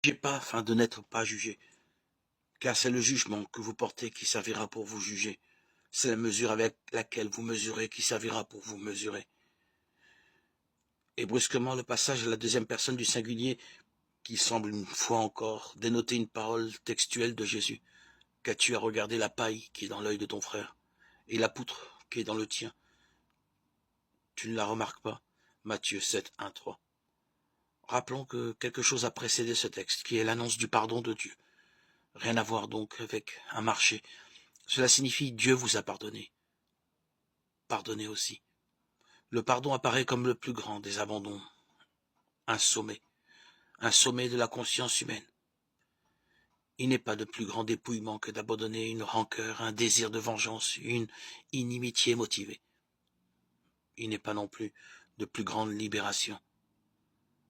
Jugez pas afin de n'être pas jugé, car c'est le jugement que vous portez qui servira pour vous juger. C'est la mesure avec laquelle vous mesurez qui servira pour vous mesurer. Et brusquement, le passage à la deuxième personne du singulier, qui semble une fois encore dénoter une parole textuelle de Jésus. Qu'as-tu à regarder la paille qui est dans l'œil de ton frère, et la poutre qui est dans le tien? Tu ne la remarques pas? Matthieu 7, 1, 3. Rappelons que quelque chose a précédé ce texte, qui est l'annonce du pardon de Dieu. Rien à voir donc avec un marché. Cela signifie Dieu vous a pardonné. Pardonnez aussi. Le pardon apparaît comme le plus grand des abandons. Un sommet de la conscience humaine. Il n'est pas de plus grand dépouillement que d'abandonner une rancœur, un désir de vengeance, une inimitié motivée. Il n'est pas non plus de plus grande libération.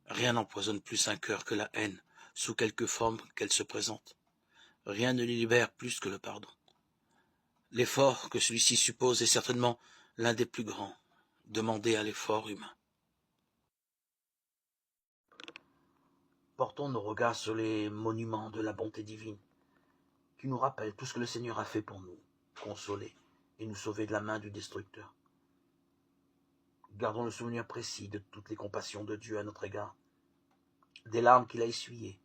Rien n'empoisonne plus un cœur que la haine, sous quelque forme qu'elle se présente. Rien ne libère plus que le pardon. L'effort que celui-ci suppose est certainement l'un des plus grands, demandé à l'effort humain. Portons nos regards sur les monuments de la bonté divine, qui nous rappellent tout ce que le Seigneur a fait pour nous, consoler et nous sauver de la main du destructeur. Gardons le souvenir précis de toutes les compassions de Dieu à notre égard, des larmes qu'il a essuyées,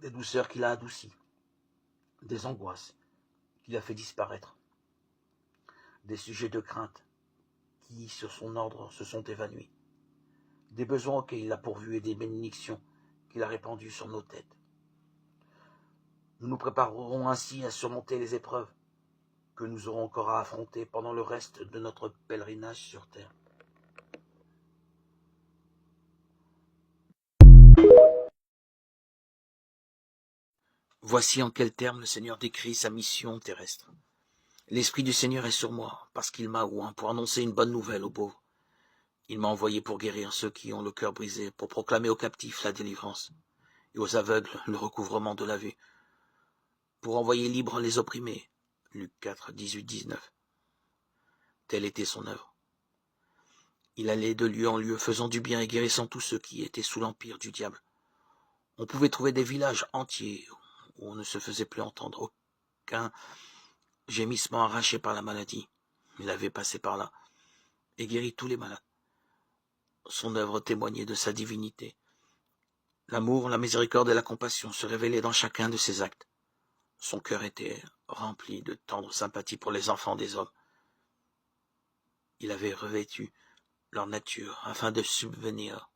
des douceurs qu'il a adoucies, des angoisses qu'il a fait disparaître, des sujets de crainte qui, sur son ordre, se sont évanouis, des besoins auxquels il a pourvus et des bénédictions qu'il a répandues sur nos têtes. Nous nous préparerons ainsi à surmonter les épreuves que nous aurons encore à affronter pendant le reste de notre pèlerinage sur terre. Voici en quels termes le Seigneur décrit sa mission terrestre. L'Esprit du Seigneur est sur moi, parce qu'il m'a oint pour annoncer une bonne nouvelle aux pauvres. Il m'a envoyé pour guérir ceux qui ont le cœur brisé, pour proclamer aux captifs la délivrance, et aux aveugles le recouvrement de la vue, pour envoyer libres les opprimés. Luc 4, 18, 19. Telle était son œuvre. Il allait de lieu en lieu, faisant du bien et guérissant tous ceux qui étaient sous l'empire du diable. On pouvait trouver des villages entiers où on ne se faisait plus entendre aucun gémissement arraché par la maladie. Il avait passé par là et guéri tous les malades. Son œuvre témoignait de sa divinité. L'amour, la miséricorde et la compassion se révélaient dans chacun de ses actes. Son cœur était rempli de tendre sympathie pour les enfants des hommes. Il avait revêtu leur nature afin de subvenir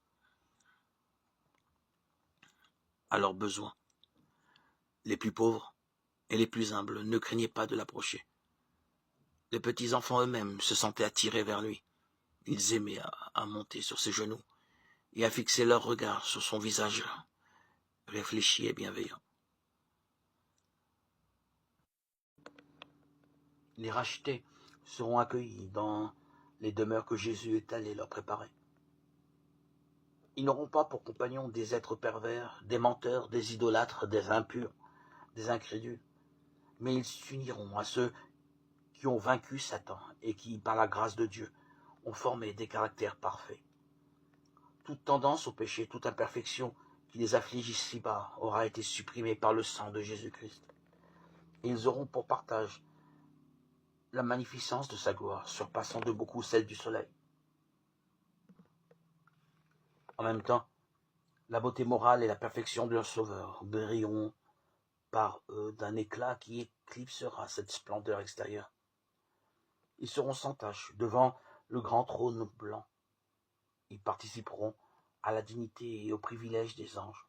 à leurs besoins. Les plus pauvres et les plus humbles ne craignaient pas de l'approcher. Les petits enfants eux-mêmes se sentaient attirés vers lui. Ils aimaient à monter sur ses genoux et à fixer leur regard sur son visage réfléchi et bienveillant. Les rachetés seront accueillis dans les demeures que Jésus est allé leur préparer. Ils n'auront pas pour compagnons des êtres pervers, des menteurs, des idolâtres, des impurs, des incrédules, mais ils s'uniront à ceux qui ont vaincu Satan et qui, par la grâce de Dieu, ont formé des caractères parfaits. Toute tendance au péché, toute imperfection qui les afflige ici-bas aura été supprimée par le sang de Jésus-Christ. Et ils auront pour partage la magnificence de sa gloire, surpassant de beaucoup celle du soleil. En même temps, la beauté morale et la perfection de leur Sauveur brilleront par eux d'un éclat qui éclipsera cette splendeur extérieure. Ils seront sans tache devant le grand trône blanc. Ils participeront à la dignité et au privilège des anges.